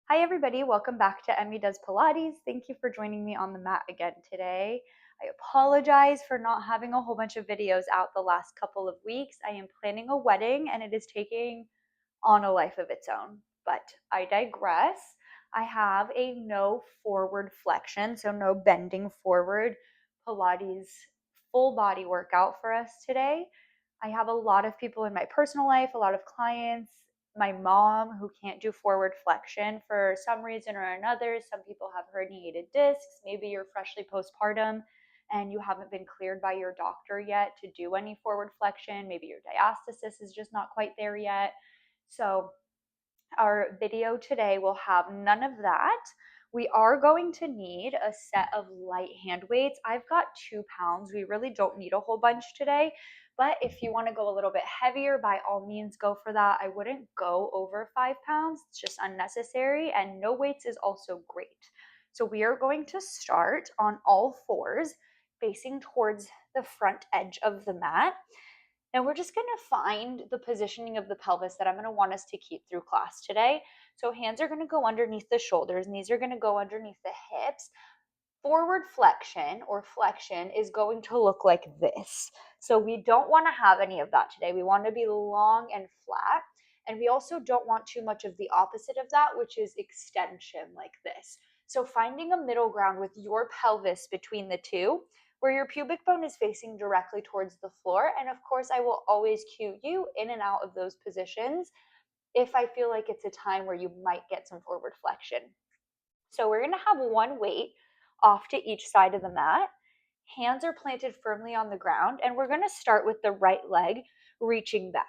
Hi everybody, welcome back to Emmy Does Pilates. Thank you for joining me on the mat again today. I apologize for not having a whole bunch of videos out the last couple of weeks. I am planning a wedding and it is taking on a life of its own, but I digress. I have a no forward flexion, so no bending forward Pilates full body workout for us today. I have a lot of people in my personal life, a lot of clients, my mom who can't do forward flexion for some reason or another. Some people have herniated discs. Maybe you're freshly postpartum and you haven't been cleared by your doctor yet to do any forward flexion. Maybe your diastasis is just not quite there yet. So our video today will have none of that. We are going to need a set of light hand weights. I've got 2 pounds. We really don't need a whole bunch today, but if you want to go a little bit heavier, by all means go for that. I wouldn't go over 5 pounds. It's just unnecessary, and no weights is also great. So we are going to start on all fours, facing towards the front edge of the mat. And we're just going to find the positioning of the pelvis that I'm going to want us to keep through class today. So hands are going to go underneath the shoulders, knees are going to go underneath the hips. Forward flexion or flexion is going to look like this. So we don't want to have any of that today. We want to be long and flat. And we also don't want too much of the opposite of that, which is extension like this. So finding a middle ground with your pelvis between the two, where your pubic bone is facing directly towards the floor. And of course, I will always cue you in and out of those positions if I feel like it's a time where you might get some forward flexion. So we're going to have one weight off to each side of the mat. Hands are planted firmly on the ground, and we're going to start with the right leg reaching back.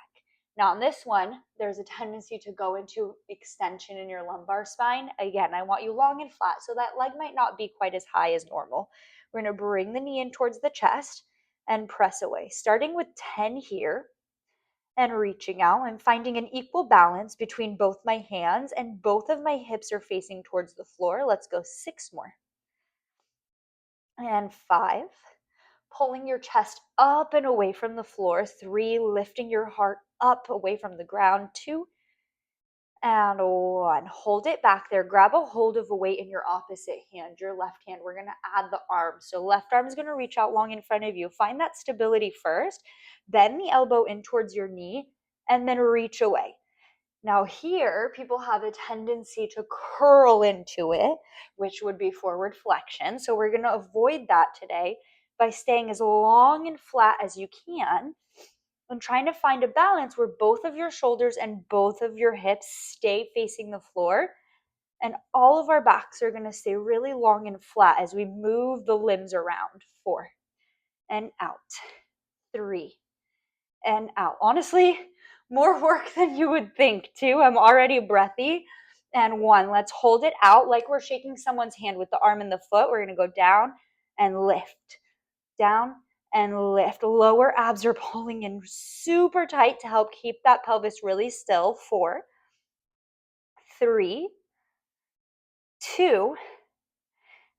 Now on this one, there's a tendency to go into extension in your lumbar spine. Again, I want you long and flat, so that leg might not be quite as high as normal. We're going to bring the knee in towards the chest and press away, starting with 10 here and reaching out. I'm finding an equal balance between both my hands, and both of my hips are facing towards the floor. Let's go 6 more. And 5. Pulling your chest up and away from the floor. 3. Lifting your heart up away from the ground. 2. And 1. Hold it back there. Grab a hold of a weight in your opposite hand, your left hand. We're going to add the arm. So left arm is going to reach out long in front of you. Find that stability first. Bend the elbow in towards your knee and then reach away. Now here, people have a tendency to curl into it, which would be forward flexion. So we're going to avoid that today by staying as long and flat as you can and trying to find a balance where both of your shoulders and both of your hips stay facing the floor. And all of our backs are going to stay really long and flat as we move the limbs around. 4 and out. 3 and out. Honestly, more work than you would think too. I'm already breathy. And 1. Let's hold it out like we're shaking someone's hand with the arm and the foot. We're going to go down and lift. Down and lift. Lower abs are pulling in super tight to help keep that pelvis really still. 4, 3, 2,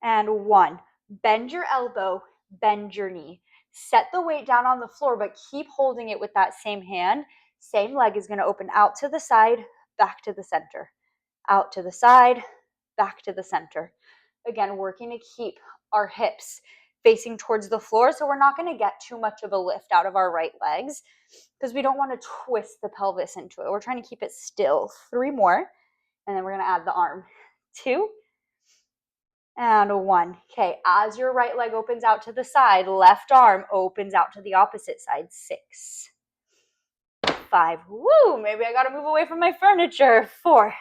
and 1. Bend your elbow, bend your knee. Set the weight down on the floor, but keep holding it with that same hand. Same leg is going to open out to the side, back to the center. Out to the side, back to the center. Again, working to keep our hips facing towards the floor, so we're not going to get too much of a lift out of our right legs because we don't want to twist the pelvis into it. We're trying to keep it still. 3 more, and then we're going to add the arm. 2, and 1. Okay, as your right leg opens out to the side, left arm opens out to the opposite side. 6, 5. Woo, maybe I gotta move away from my furniture. 4.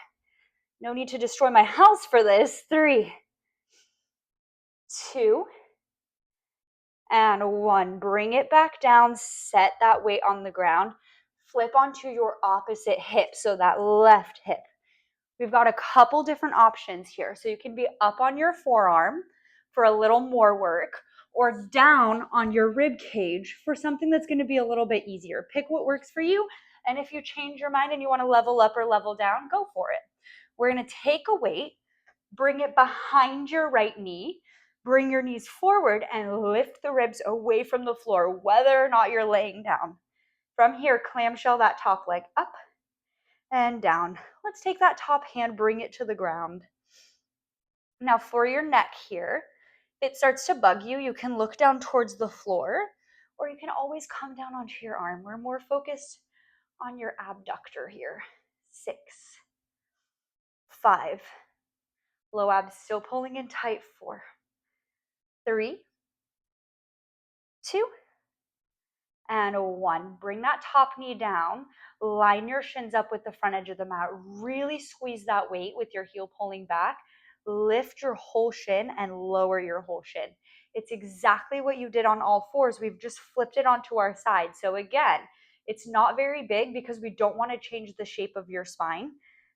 No need to destroy my house for this. 3, 2, and 1. Bring it back down. Set that weight on the ground. Flip onto your opposite hip, so that left hip. We've got a couple different options here. So you can be up on your forearm for a little more work, or down on your rib cage for something that's going to be a little bit easier. Pick what works for you. And if you change your mind and you want to level up or level down, go for it. We're going to take a weight, bring it behind your right knee, bring your knees forward and lift the ribs away from the floor, whether or not you're laying down. From here, clamshell that top leg up and down. Let's take that top hand, bring it to the ground. Now for your neck here, if it starts to bug you, you can look down towards the floor, or you can always come down onto your arm. We're more focused on your abductor here. 6, 5, low abs still pulling in tight. 4, 3, 2, and 1. Bring that top knee down. Line your shins up with the front edge of the mat. Really squeeze that weight with your heel pulling back. Lift your whole shin and lower your whole shin. It's exactly what you did on all fours. We've just flipped it onto our side. So again, it's not very big because we don't want to change the shape of your spine.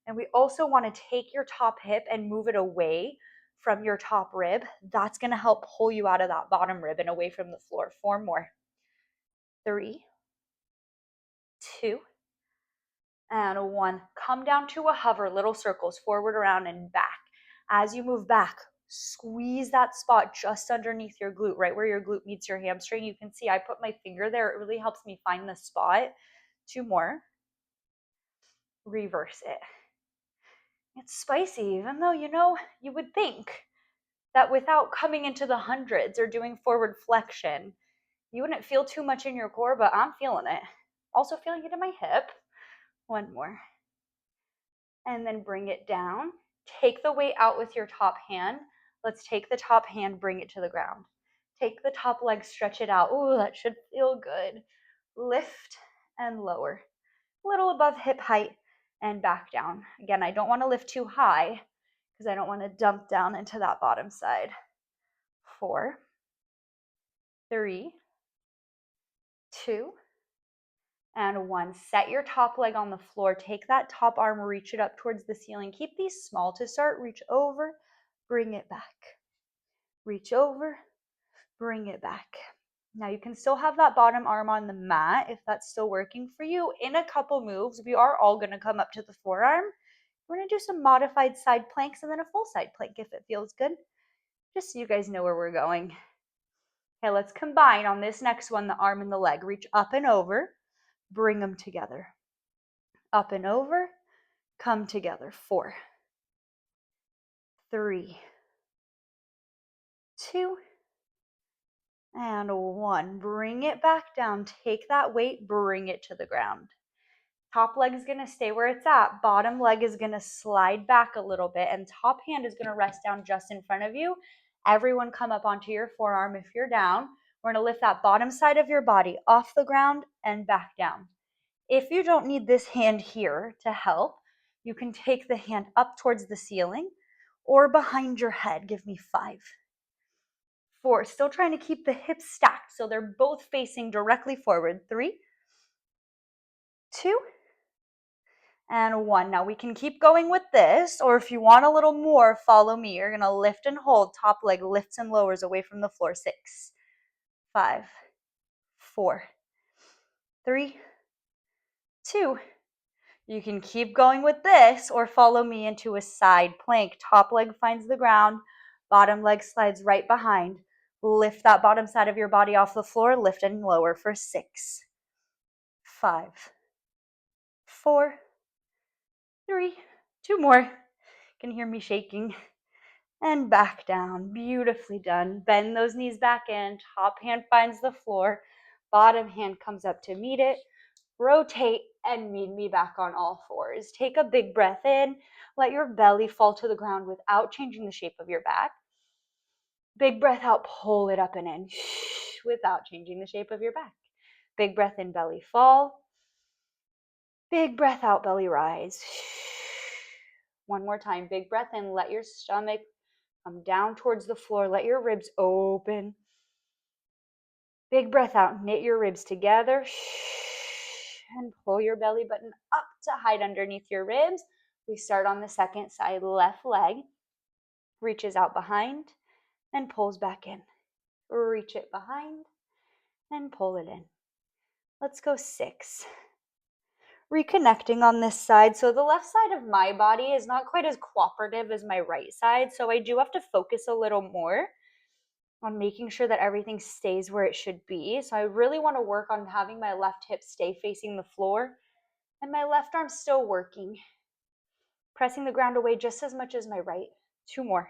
And we also want to take your top hip and move it away from your top rib. That's going to help pull you out of that bottom rib and away from the floor. 4 more. 3, 2, and 1. Come down to a hover, little circles, forward, around, and back. As you move back, squeeze that spot just underneath your glute, right where your glute meets your hamstring. You can see I put my finger there. It really helps me find the spot. 2 more. Reverse it. It's spicy, even though, you would think that without coming into the hundreds or doing forward flexion, you wouldn't feel too much in your core, but I'm feeling it. Also feeling it in my hip. 1 more. And then bring it down. Take the weight out with your top hand. Let's take the top hand, bring it to the ground. Take the top leg, stretch it out. Oh, that should feel good. Lift and lower. A little above hip height and back down. Again, I don't want to lift too high because I don't want to dump down into that bottom side. 4, 3, 2, and 1. Set your top leg on the floor. Take that top arm, reach it up towards the ceiling. Keep these small to start. Reach over, bring it back. Reach over, bring it back. Now you can still have that bottom arm on the mat if that's still working for you. In a couple moves, we are all going to come up to the forearm. We're going to do some modified side planks and then a full side plank if it feels good, just so you guys know where we're going. Okay, let's combine on this next one, the arm and the leg. Reach up and over, bring them together. Up and over, come together. 4, 3, 2, and 1. Bring it back down. Take that weight, bring it to the ground. Top leg is going to stay where it's at. Bottom leg is going to slide back a little bit, and top hand is going to rest down just in front of you. Everyone come up onto your forearm if you're down. We're going to lift that bottom side of your body off the ground and back down. If you don't need this hand here to help, you can take the hand up towards the ceiling or behind your head. Give me 5, 4. Still trying to keep the hips stacked so they're both facing directly forward. 3, 2, and 1. Now we can keep going with this, or if you want a little more, follow me. You're going to lift and hold. Top leg lifts and lowers away from the floor. 6, 5, 4, 3, 2. You can keep going with this or follow me into a side plank. Top leg finds the ground, bottom leg slides right behind. Lift that bottom side of your body off the floor, lift and lower for 6, 5, 4, 3, 2 more. You can hear me shaking. And back down. Beautifully done. Bend those knees back in. Top hand finds the floor. Bottom hand comes up to meet it. Rotate and meet me back on all fours. Take a big breath in. Let your belly fall to the ground without changing the shape of your back. Big breath out, pull it up and in without changing the shape of your back. Big breath in, belly fall. Big breath out, belly rise. 1 more time. Big breath in, let your stomach come down towards the floor. Let your ribs open. Big breath out. Knit your ribs together. And pull your belly button up to hide underneath your ribs. We start on the second side. Left leg reaches out behind and pulls back in. Reach it behind and pull it in. Let's go 6. Reconnecting on this side. So the left side of my body is not quite as cooperative as my right side. So I do have to focus a little more on making sure that everything stays where it should be. So I really want to work on having my left hip stay facing the floor And my left arm's still working, pressing the ground away just as much as my right. 2 more.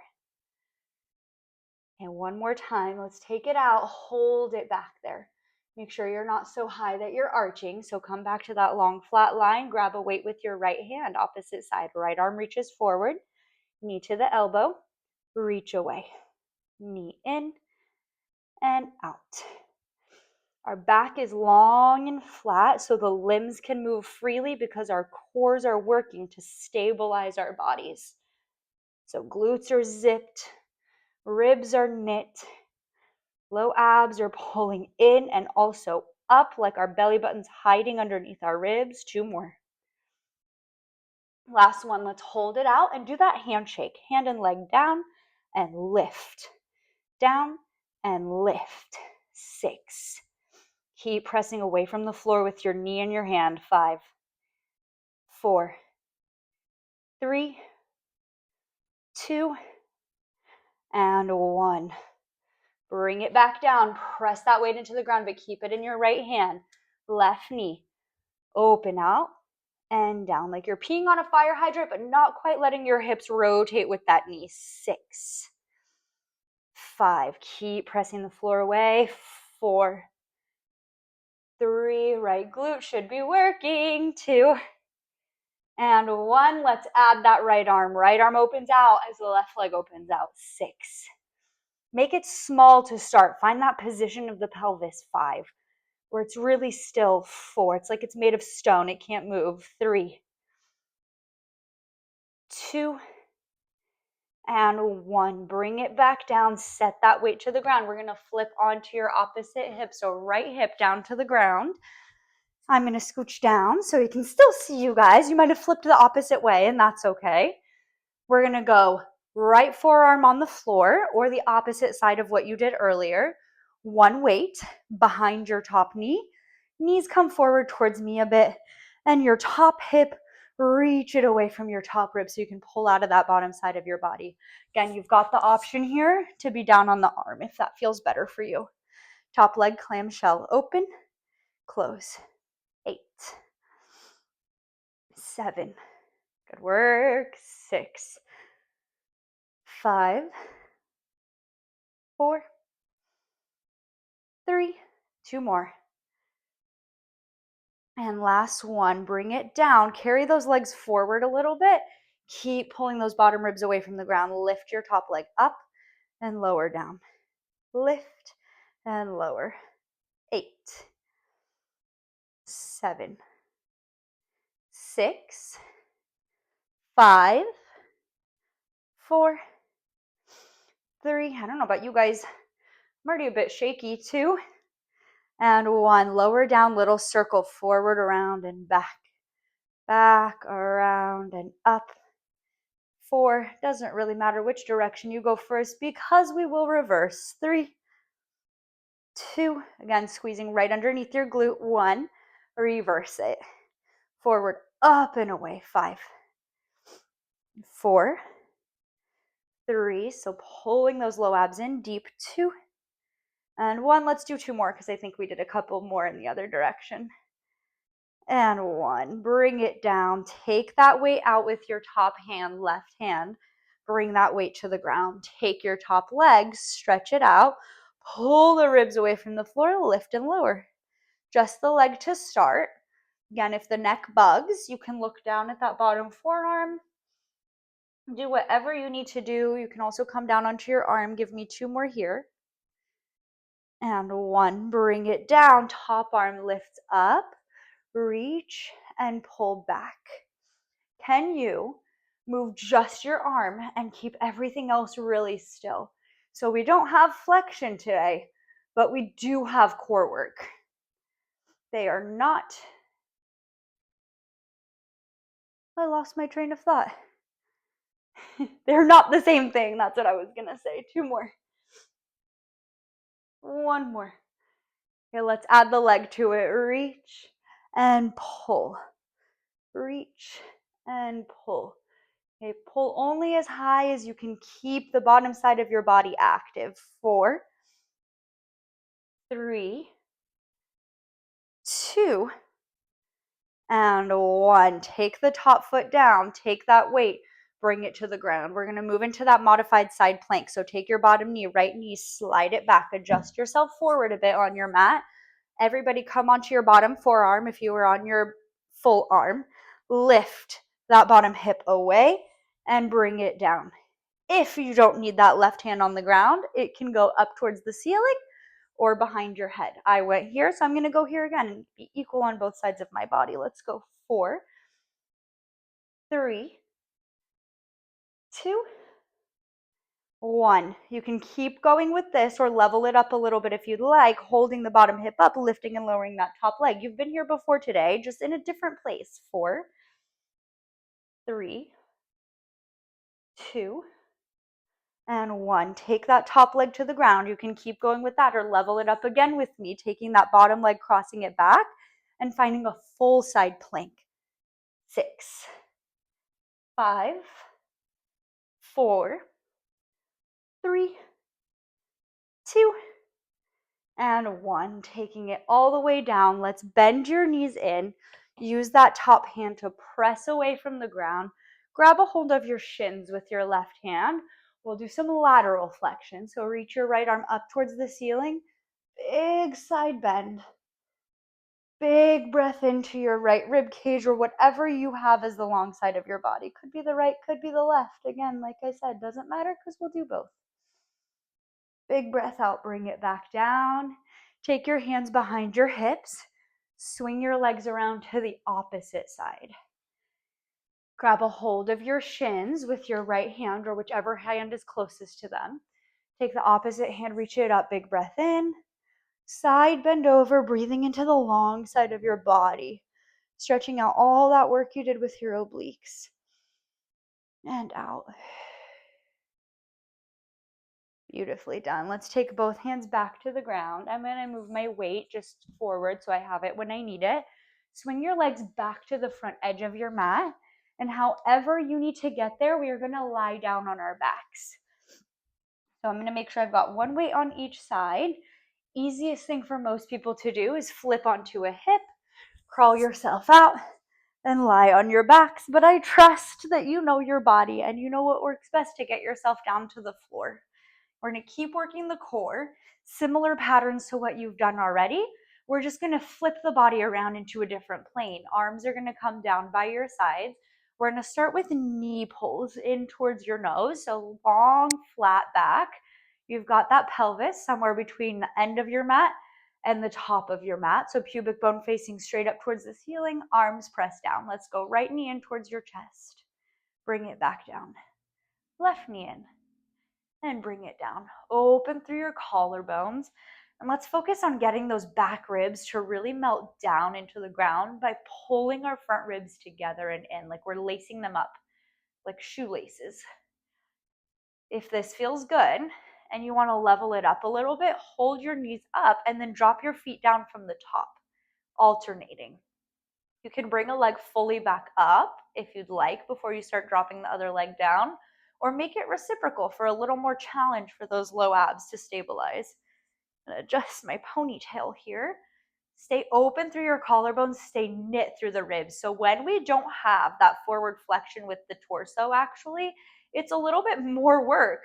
And 1 more time. Let's take it out. Hold it back there. Make sure you're not so high that you're arching. So come back to that long flat line. Grab a weight with your right hand, opposite side. Right arm reaches forward, knee to the elbow, reach away. Knee in and out. Our back is long and flat so the limbs can move freely because our cores are working to stabilize our bodies. So glutes are zipped, ribs are knit, low abs are pulling in and also up like our belly button's hiding underneath our ribs. 2 more. Last one, let's hold it out and do that handshake. Hand and leg down and lift. Down and lift. 6. Keep pressing away from the floor with your knee and your hand. 5, 4, 3, 2, and 1. Bring it back down. Press that weight into the ground, but keep it in your right hand. Left knee. Open out and down like you're peeing on a fire hydrant, but not quite letting your hips rotate with that knee. 6, 5. Keep pressing the floor away. 4, 3. Right glute should be working. 2, and 1. Let's add that right arm. Right arm opens out as the left leg opens out. 6. Make it small to start. Find that position of the pelvis. 5, where it's really still. 4, it's like it's made of stone. It can't move. 3, 2, and 1. Bring it back down. Set that weight to the ground. We're going to flip onto your opposite hip. So right hip down to the ground. I'm going to scooch down so you can still see you guys. You might have flipped the opposite way, and that's okay. We're going to go right forearm on the floor or the opposite side of what you did earlier. 1 weight behind your top knee. Knees come forward towards me a bit, and your top hip, reach it away from your top rib so you can pull out of that bottom side of your body. Again, you've got the option here to be down on the arm if that feels better for you. Top leg clamshell open, close. 8, 7, good work. 6, 5, 4, 3, 2 more. And last one, bring it down. Carry those legs forward a little bit. Keep pulling those bottom ribs away from the ground. Lift your top leg up and lower down. Lift and lower. 8, 7, 6, 5, 4, 3. I don't know about you guys. I'm already a bit shaky. 2, and 1. Lower down, little circle forward, around, and back. Back, around, and up. 4, doesn't really matter which direction you go first because we will reverse. 3, 2, again, squeezing right underneath your glute. 1, reverse it. Forward, up, and away. 5, 4, 3, so pulling those low abs in deep. 2, and 1. Let's do 2 more because I think we did a couple more in the other direction. And 1. Bring it down. Take that weight out with your top hand, left hand. Bring that weight to the ground. Take your top leg, stretch it out. Pull the ribs away from the floor, lift and lower. Just the leg to start. Again, if the neck bugs, you can look down at that bottom forearm. Do whatever you need to do. You can also come down onto your arm. Give me 2 more here. And 1. Bring it down. Top arm lifts up. Reach and pull back. Can you move just your arm and keep everything else really still? So we don't have flexion today, but we do have core work. They are not. I lost my train of thought. They're not the same thing. That's what I was going to say. 2 more. 1 more. Okay, let's add the leg to it. Reach and pull. Reach and pull. Okay, pull only as high as you can keep the bottom side of your body active. 4, 3, 2, and 1. Take the top foot down, take that weight, bring it to the ground. We're going to move into that modified side plank. So take your bottom knee, right knee, slide it back, adjust yourself forward a bit on your mat. Everybody come onto your bottom forearm if you were on your full arm. Lift that bottom hip away and bring it down. If you don't need that left hand on the ground, it can go up towards the ceiling or behind your head. I went here, so I'm going to go here again and be equal on both sides of my body. Let's go 4, 3, 2, 1. You can keep going with this or level it up a little bit if you'd like, holding the bottom hip up, lifting and lowering that top leg. You've been here before today, just in a different place. 4, 3, 2, and 1. Take that top leg to the ground. You can keep going with that or level it up again with me, taking that bottom leg, crossing it back, and finding a full side plank. 6, 5, 4, 3, 2, and 1. Taking it all the way down. Let's bend your knees in. Use that top hand to press away from the ground. Grab a hold of your shins with your left hand. We'll do some lateral flexion. So reach your right arm up towards the ceiling. Big side bend. Big breath into your right rib cage or whatever you have as the long side of your body. Could be the right, could be the left. Again, like I said, doesn't matter because we'll do both. Big breath out, bring it back down. Take your hands behind your hips. Swing your legs around to the opposite side. Grab a hold of your shins with your right hand or whichever hand is closest to them. Take the opposite hand, reach it up, big breath in. Side bend over, breathing into the long side of your body. Stretching out all that work you did with your obliques. And out. Beautifully done. Let's take both hands back to the ground. I'm going to move my weight just forward so I have it when I need it. Swing your legs back to the front edge of your mat. And however you need to get there, we are going to lie down on our backs. So I'm going to make sure I've got one weight on each side. Easiest thing for most people to do is flip onto a hip, crawl yourself out, and lie on your backs. But I trust that you know your body and you know what works best to get yourself down to the floor. We're going to keep working the core, similar patterns to what you've done already. We're just going to flip the body around into a different plane. Arms are going to come down by your sides. We're going to start with knee pulls in towards your nose, so long, flat back. You've got that pelvis somewhere between the end of your mat and the top of your mat, so pubic bone facing straight up towards the ceiling, arms pressed down. Let's go right knee in towards your chest. Bring it back down. Left knee in. And bring it down. Open through your collarbones. And let's focus on getting those back ribs to really melt down into the ground by pulling our front ribs together and in, like we're lacing them up, like shoelaces. If this feels good and you want to level it up a little bit, hold your knees up and then drop your feet down from the top, alternating. You can bring a leg fully back up if you'd like before you start dropping the other leg down, or make it reciprocal for a little more challenge for those low abs to stabilize. I'm gonna adjust my ponytail here. Stay open through your collarbones, stay knit through the ribs. So when we don't have that forward flexion with the torso, actually, it's a little bit more work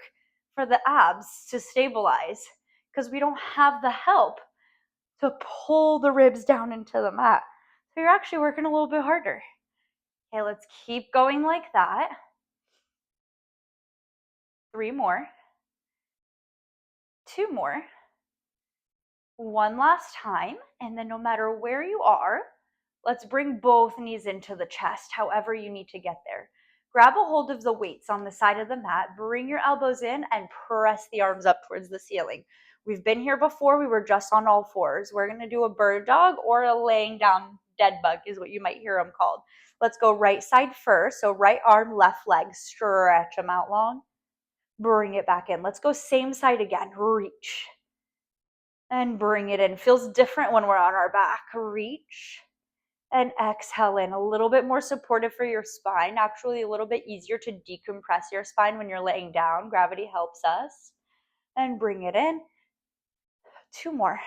for the abs to stabilize because we don't have the help to pull the ribs down into the mat. So you're actually working a little bit harder. Okay, let's keep going like that. 3 more. 2 more. One last time. And then no matter where you are, let's bring both knees into the chest, however you need to get there. Grab a hold of the weights on the side of the mat, bring your elbows in, and press the arms up towards the ceiling. We've been here before, we were just on all fours. We're gonna do a bird dog or a laying down dead bug is what you might hear them called. Let's go right side first. So right arm, left leg, stretch them out long. Bring it back in. Let's go same side again, reach. And bring it in. Feels different when we're on our back. Reach. And exhale in. A little bit more supportive for your spine. Actually, a little bit easier to decompress your spine when you're laying down. Gravity helps us. And bring it in. 2 more.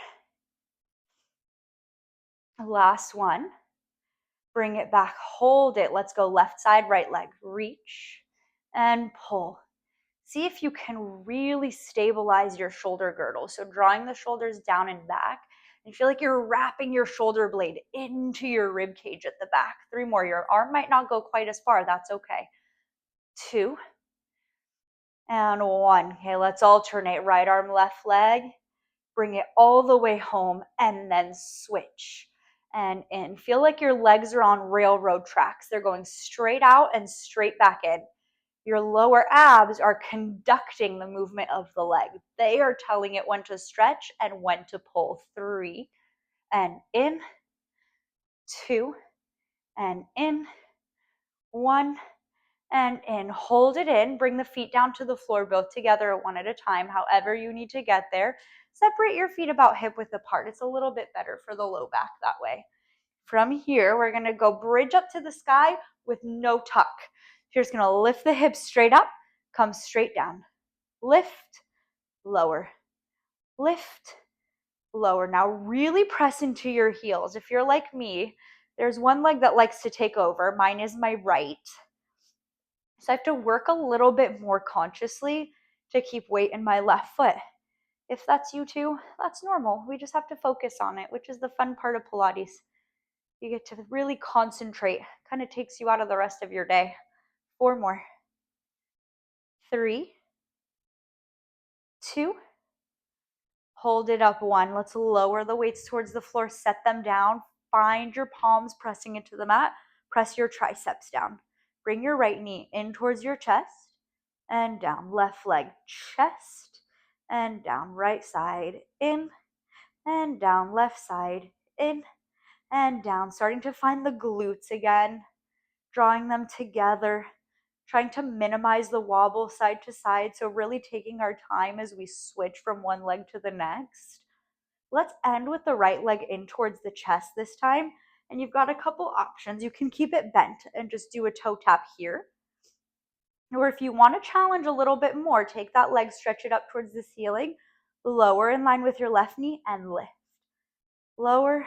Last one. Bring it back, hold it. Let's go left side, right leg. Reach and pull. See if you can really stabilize your shoulder girdle. So drawing the shoulders down and back, and feel like you're wrapping your shoulder blade into your rib cage at the back. 3 more. Your arm might not go quite as far. That's okay. 2 and 1. Okay, let's alternate. Right arm, left leg. Bring it all the way home and then switch and in. Feel like your legs are on railroad tracks. They're going straight out and straight back in. Your lower abs are conducting the movement of the leg. They are telling it when to stretch and when to pull. 3 and in, 2 and in, 1 and in. Hold it in. Bring the feet down to the floor, both together, one at a time, however you need to get there. Separate your feet about hip width apart. It's a little bit better for the low back that way. From here, we're going to go bridge up to the sky with no tuck. You're just going to lift the hips straight up, come straight down. Lift, lower, lift, lower. Now really press into your heels. If you're like me, there's one leg that likes to take over. Mine is my right. So I have to work a little bit more consciously to keep weight in my left foot. If that's you too, that's normal. We just have to focus on it, which is the fun part of Pilates. You get to really concentrate. Kind of takes you out of the rest of your day. 4 more. 3, 2, hold it up. 1. Let's lower the weights towards the floor. Set them down. Find your palms pressing into the mat. Press your triceps down. Bring your right knee in towards your chest and down. Left leg, chest and down. Right side, in and down. Left side, in and down. Starting to find the glutes again. Drawing them together. Trying to minimize the wobble side to side. So really taking our time as we switch from one leg to the next. Let's end with the right leg in towards the chest this time. And you've got a couple options. You can keep it bent and just do a toe tap here. Or if you want to challenge a little bit more, take that leg, stretch it up towards the ceiling, lower in line with your left knee and lift. Lower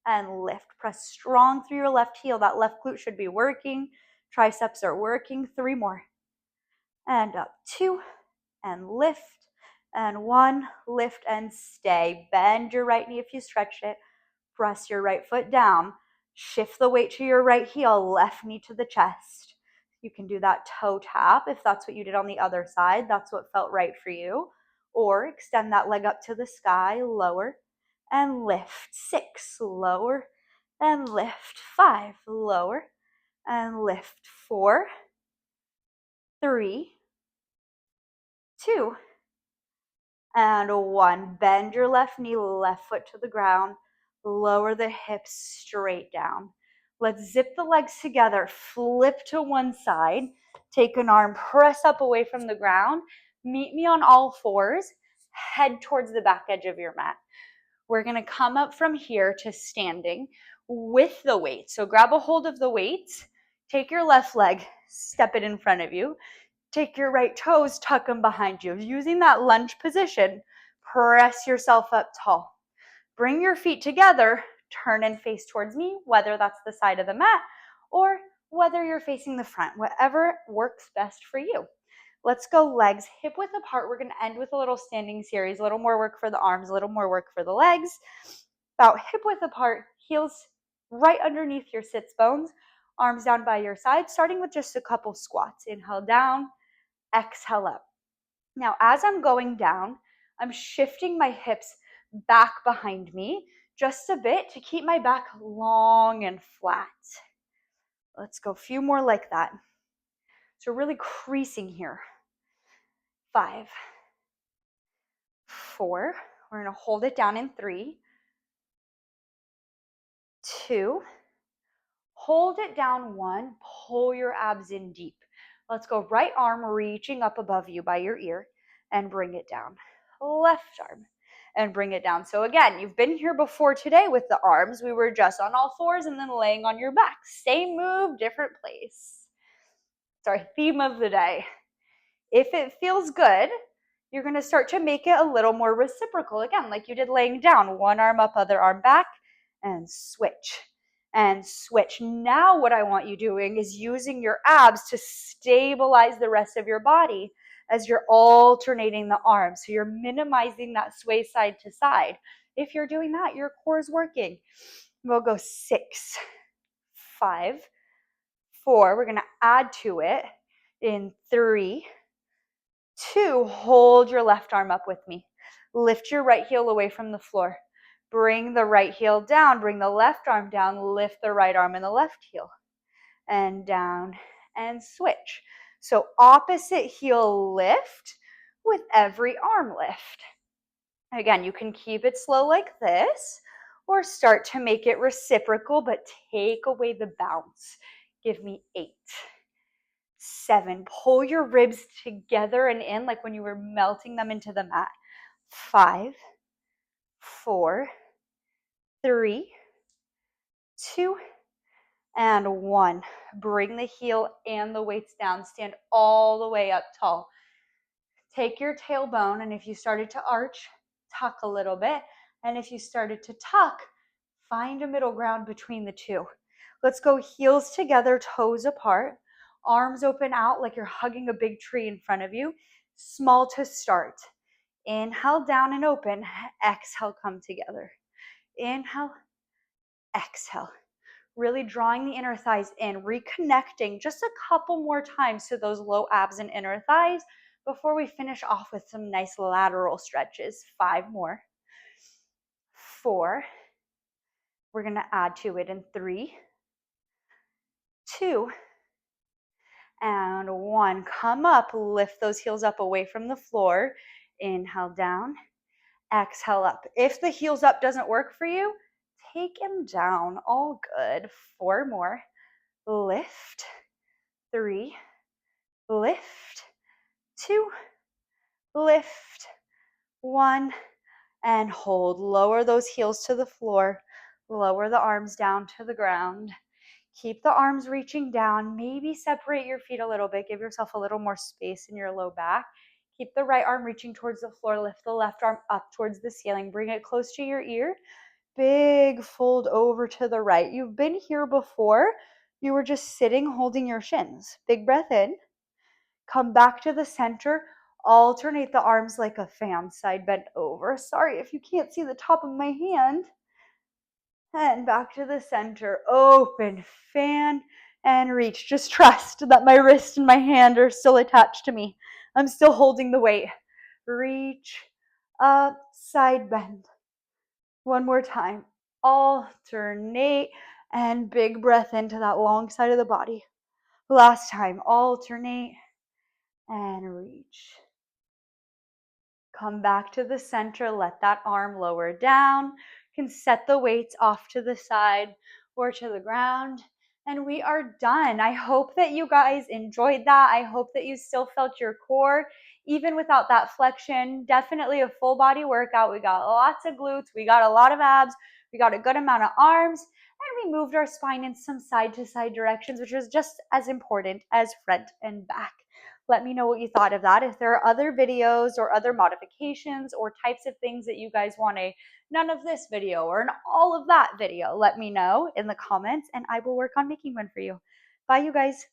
and lift. Press strong through your left heel. That left glute should be working. Triceps are working. 3 more. And up. 2 and lift. And 1, lift and stay. Bend your right knee if you stretched it. Press your right foot down. Shift the weight to your right heel, left knee to the chest. You can do that toe tap if that's what you did on the other side. That's what felt right for you. Or extend that leg up to the sky, lower and lift. 6, lower and lift. 5, lower and lift. 4, 3, 2, and 1. Bend your left knee, left foot to the ground. Lower the hips straight down. Let's zip the legs together. Flip to one side. Take an arm, press up away from the ground. Meet me on all fours. Head towards the back edge of your mat. We're going to come up from here to standing with the weight. So grab a hold of the weight. Take your left leg, step it in front of you. Take your right toes, tuck them behind you. Using that lunge position, press yourself up tall. Bring your feet together, turn and face towards me, whether that's the side of the mat or whether you're facing the front, whatever works best for you. Let's go legs hip width apart. We're going to end with a little standing series, a little more work for the arms, a little more work for the legs. About hip width apart, heels right underneath your sits bones, arms down by your side, starting with just a couple squats. Inhale down, exhale up. Now, as I'm going down, I'm shifting my hips back behind me just a bit to keep my back long and flat. Let's go a few more like that. So really creasing here. 5, 4, we're going to hold it down in 3, 2, hold it down 1, pull your abs in deep. Let's go right arm reaching up above you by your ear and bring it down. Left arm and bring it down. So again, you've been here before today with the arms. We were just on all fours and then laying on your back. Same move, different place. It's our theme of the day. If it feels good, you're going to start to make it a little more reciprocal. Again, like you did laying down. One arm up, other arm back, and switch. and switch. Now what I want you doing is using your abs to stabilize the rest of your body as you're alternating the arms. So you're minimizing that sway side to side. If you're doing that, your core is working. We'll go 6, 5, 4. We're going to add to it in 3, 2. Hold your left arm up with me. Lift your right heel away from the floor. Bring the right heel down. Bring the left arm down. Lift the right arm and the left heel. And down and switch. So opposite heel lift with every arm lift. Again, you can keep it slow like this or start to make it reciprocal, but take away the bounce. Give me 8, 7. Pull your ribs together and in like when you were melting them into the mat. 5, 4, 3, 2, and 1. Bring the heel and the weights down. Stand all the way up tall. Take your tailbone, and if you started to arch, tuck a little bit. And if you started to tuck, find a middle ground between the two. Let's go heels together, toes apart, arms open out like you're hugging a big tree in front of you. Small to start. Inhale, down and open. Exhale, come together. Inhale, exhale. Really drawing the inner thighs in, reconnecting just a couple more times to those low abs and inner thighs before we finish off with some nice lateral stretches. 5 more. 4. We're going to add to it in 3, 2, and 1. Come up, lift those heels up away from the floor. Inhale down, exhale up. If the heels up doesn't work for you, take them down. All good. 4 more. Lift. 3, lift. 2, lift. 1, and hold. Lower those heels to the floor. Lower the arms down to the ground. Keep the arms reaching down. Maybe separate your feet a little bit. Give yourself a little more space in your low back. Keep the right arm reaching towards the floor. Lift the left arm up towards the ceiling. Bring it close to your ear. Big fold over to the right. You've been here before. You were just sitting holding your shins. Big breath in. Come back to the center. Alternate the arms like a fan. Side bend over. Sorry if you can't see the top of my hand. And back to the center. Open, fan, and reach. Just trust that my wrist and my hand are still attached to me. I'm still holding the weight. Reach, up, side bend. One more time. Alternate, and big breath into that long side of the body. Last time. Alternate, and reach. Come back to the center. Let that arm lower down. You can set the weights off to the side or to the ground. And we are done. I hope that you guys enjoyed that. I hope that you still felt your core, even without that flexion. Definitely a full body workout. We got lots of glutes. We got a lot of abs. We got a good amount of arms. And we moved our spine in some side to side directions, which is just as important as front and back. Let me know what you thought of that. If there are other videos or other modifications or types of things that you guys want a none of this video or an all of that video, let me know in the comments and I will work on making one for you. Bye, you guys.